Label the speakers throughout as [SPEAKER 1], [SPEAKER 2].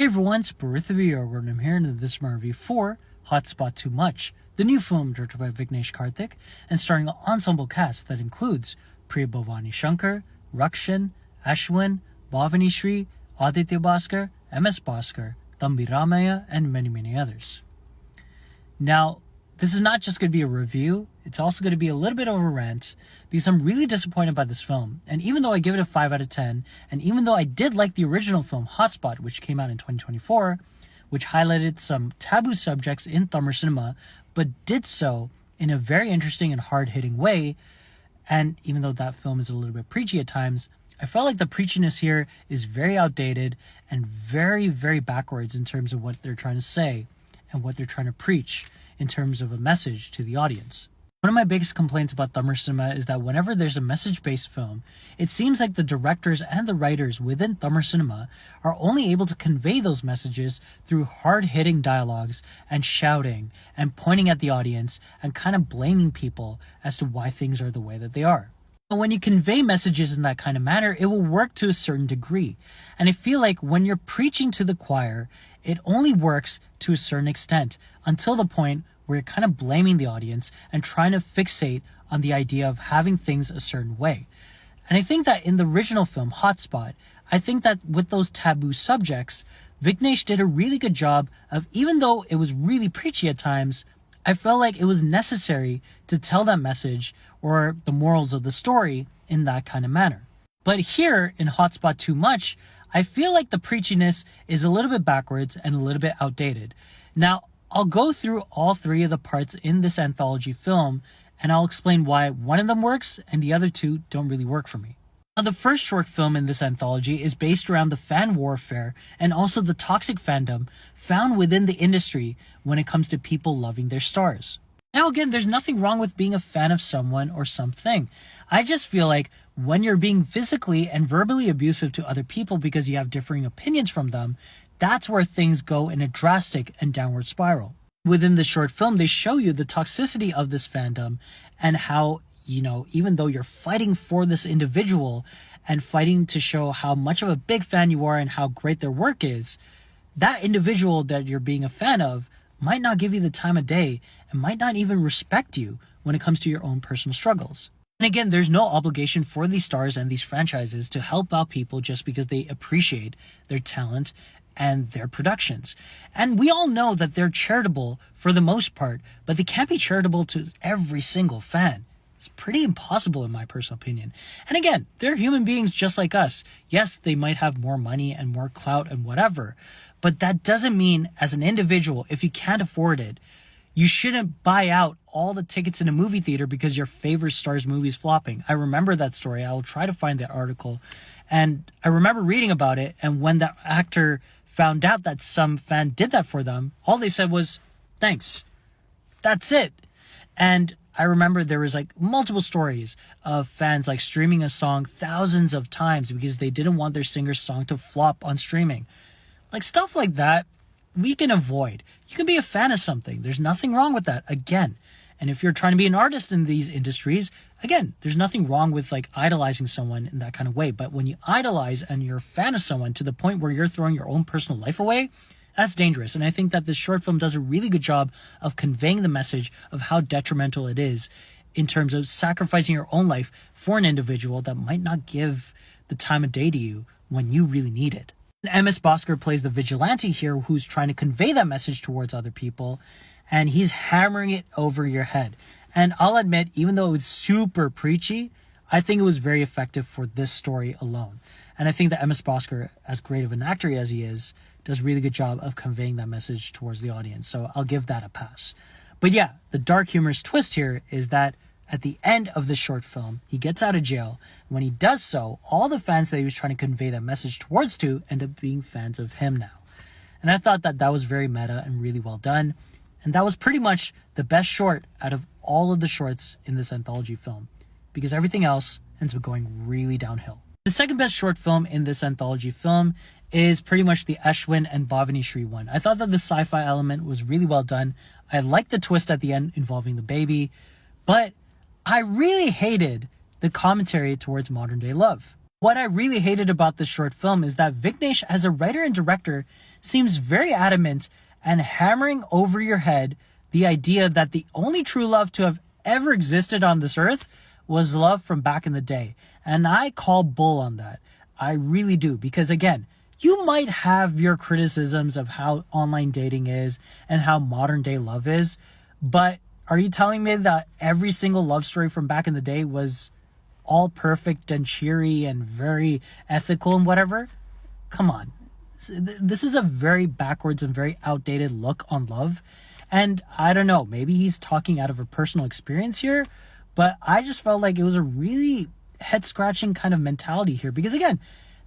[SPEAKER 1] Hey everyone, it's Barithavio, and I'm here in this review for Hotspot Too Much, the new film directed by Vignesh Karthik and starring an ensemble cast that includes Priya Bhavani Shankar, Rakshan, Ashwin, Bhavani Shri, Aditya Bhaskar, MS Bhaskar, Thambi Ramaya, and many others. Now, this is not just going to be a review, it's also going to be a little bit of a rant because I'm really disappointed by this film. And even though I give it a 5 out of 10, and even though I did like the original film Hotspot, which came out in 2024, which highlighted some taboo subjects in Tamil cinema, but did so in a very interesting and hard-hitting way, and even though that film is a little bit preachy at times, I felt like the preachiness here is very outdated and very backwards in terms of what they're trying to say and what they're trying to preach in terms of a message to the audience. One of my biggest complaints about Tamil cinema is that whenever there's a message-based film, it seems like the directors and the writers within Tamil cinema are only able to convey those messages through hard-hitting dialogues and shouting and pointing at the audience and kind of blaming people as to why things are the way that they are. When you convey messages in that kind of manner, it will work to a certain degree. And I feel like when you're preaching to the choir, it only works to a certain extent until the point where you're kind of blaming the audience and trying to fixate on the idea of having things a certain way. And I think that in the original film, Hotspot, I think that with those taboo subjects, Vignesh did a really good job of, even though it was really preachy at times, I felt like it was necessary to tell that message or the morals of the story in that kind of manner. But here in Hotspot Too Much, I feel like the preachiness is a little bit backwards and a little bit outdated. Now, I'll go through all three of the parts in this anthology film, and I'll explain why one of them works and the other two don't really work for me. Now, the first short film in this anthology is based around the fan warfare and also the toxic fandom found within the industry when it comes to people loving their stars. Now again, there's nothing wrong with being a fan of someone or something. I just feel like when you're being physically and verbally abusive to other people because you have differing opinions from them, that's where things go in a drastic and downward spiral. Within the short film, they show you the toxicity of this fandom and how, even though you're fighting for this individual and fighting to show how much of a big fan you are and how great their work is, that individual that you're being a fan of might not give you the time of day and might not even respect you when it comes to your own personal struggles. And again, there's no obligation for these stars and these franchises to help out people just because they appreciate their talent and their productions. And we all know that they're charitable for the most part, but they can't be charitable to every single fan. It's pretty impossible in my personal opinion. And again, they're human beings just like us. Yes, they might have more money and more clout and whatever, but that doesn't mean as an individual, if you can't afford it, you shouldn't buy out all the tickets in a movie theater because your favorite star's movie is flopping. I remember that story. I will try to find that article. And I remember reading about it. And when that actor found out that some fan did that for them, all they said was, thanks. That's it. And I remember there was multiple stories of fans streaming a song thousands of times because they didn't want their singer's song to flop on streaming. Stuff like that, we can avoid. You can be a fan of something. There's nothing wrong with that, again. And if you're trying to be an artist in these industries, again, there's nothing wrong with idolizing someone in that kind of way. But when you idolize and you're a fan of someone to the point where you're throwing your own personal life away, that's dangerous. And I think that this short film does a really good job of conveying the message of how detrimental it is in terms of sacrificing your own life for an individual that might not give the time of day to you when you really need it. MS Bhaskar plays the vigilante here who's trying to convey that message towards other people, and he's hammering it over your head. And I'll admit, even though it was super preachy, I think it was very effective for this story alone. And I think that MS Bhaskar, as great of an actor as he is, does a really good job of conveying that message towards the audience. So I'll give that a pass. But yeah, the dark humorous twist here is that at the end of the short film, he gets out of jail. When he does so, all the fans that he was trying to convey that message towards to end up being fans of him now. And I thought that that was very meta and really well done. And that was pretty much the best short out of all of the shorts in this anthology film, because everything else ends up going really downhill. The second best short film in this anthology film is pretty much the Ashwin and Bhavani Shri one. I thought that the sci-fi element was really well done. I liked the twist at the end involving the baby, but I really hated the commentary towards modern day love. What I really hated about this short film is that Vignesh, as a writer and director, seems very adamant and hammering over your head the idea that the only true love to have ever existed on this earth was love from back in the day. And I call bull on that. I really do. Because again, you might have your criticisms of how online dating is and how modern day love is, but are you telling me that every single love story from back in the day was all perfect and cheery and very ethical and whatever? Come on. This is a very backwards and very outdated look on love. And I don't know, maybe he's talking out of a personal experience here, but I just felt like it was a really head-scratching kind of mentality here. Because again,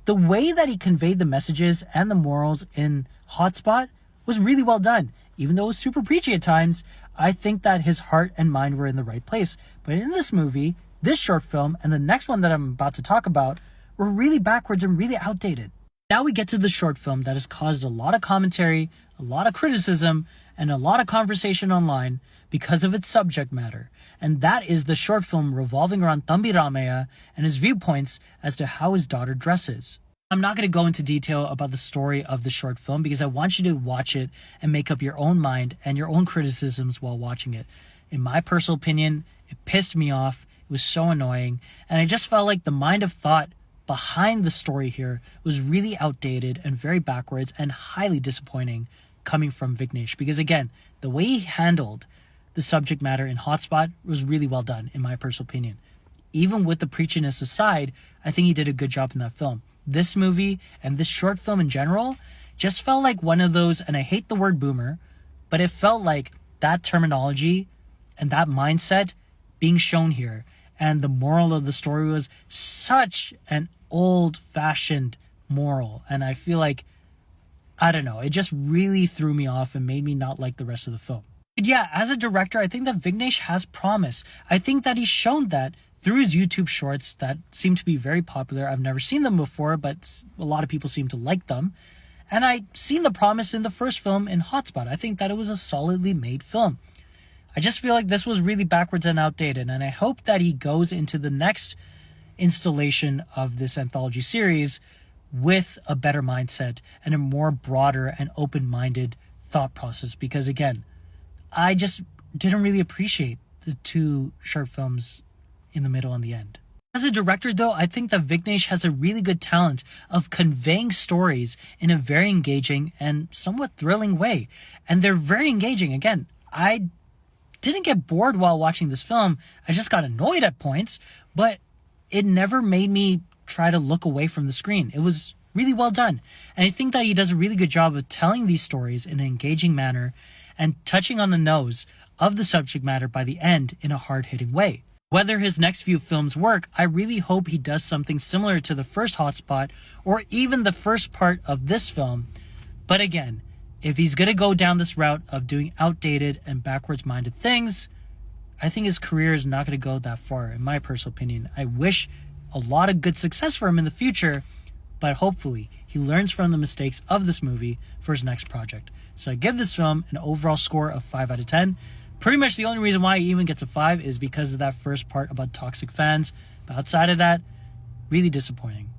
[SPEAKER 1] the way that he conveyed the messages and the morals in Hotspot was really well done. Even though it was super preachy at times, I think that his heart and mind were in the right place. But in this movie, this short film, and the next one that I'm about to talk about, were really backwards and really outdated. Now we get to the short film that has caused a lot of commentary, a lot of criticism, and a lot of conversation online because of its subject matter. And that is the short film revolving around Thambi Ramaya and his viewpoints as to how his daughter dresses. I'm not going to go into detail about the story of the short film because I want you to watch it and make up your own mind and your own criticisms while watching it. In my personal opinion, it pissed me off. It was so annoying. And I just felt like the mind of thought behind the story here was really outdated and very backwards and highly disappointing coming from Vignesh. Because again, the way he handled the subject matter in Hotspot was really well done, in my personal opinion. Even with the preachiness aside, I think he did a good job in that film. This movie and this short film in general just felt like one of those, and I hate the word boomer, but it felt like that terminology and that mindset being shown here. And the moral of the story was such an old-fashioned moral. And I feel like, I don't know, it just really threw me off and made me not like the rest of the film. But yeah, as a director, I think that Vignesh has promise. I think that he's shown that through his YouTube shorts that seem to be very popular. I've never seen them before, but a lot of people seem to like them. And I've seen the promise in the first film in Hotspot. I think that it was a solidly made film. I just feel like this was really backwards and outdated, and I hope that he goes into the next installation of this anthology series with a better mindset and a more broader and open-minded thought process. Because again, I just didn't really appreciate the two short films in the middle and the end. As a director, though, I think that Vignesh has a really good talent of conveying stories in a very engaging and somewhat thrilling way. And they're very engaging. Again, I didn't get bored while watching this film. I just got annoyed at points, but it never made me try to look away from the screen. It was really well done. And I think that he does a really good job of telling these stories in an engaging manner and touching on the nose of the subject matter by the end in a hard-hitting way. Whether his next few films work, I really hope he does something similar to the first Hotspot or even the first part of this film. But again, if he's going to go down this route of doing outdated and backwards-minded things, I think his career is not going to go that far, in my personal opinion. I wish a lot of good success for him in the future, but hopefully he learns from the mistakes of this movie for his next project. So I give this film an overall score of 5 out of 10. Pretty much the only reason why he even gets a 5 is because of that first part about toxic fans. But outside of that, really disappointing.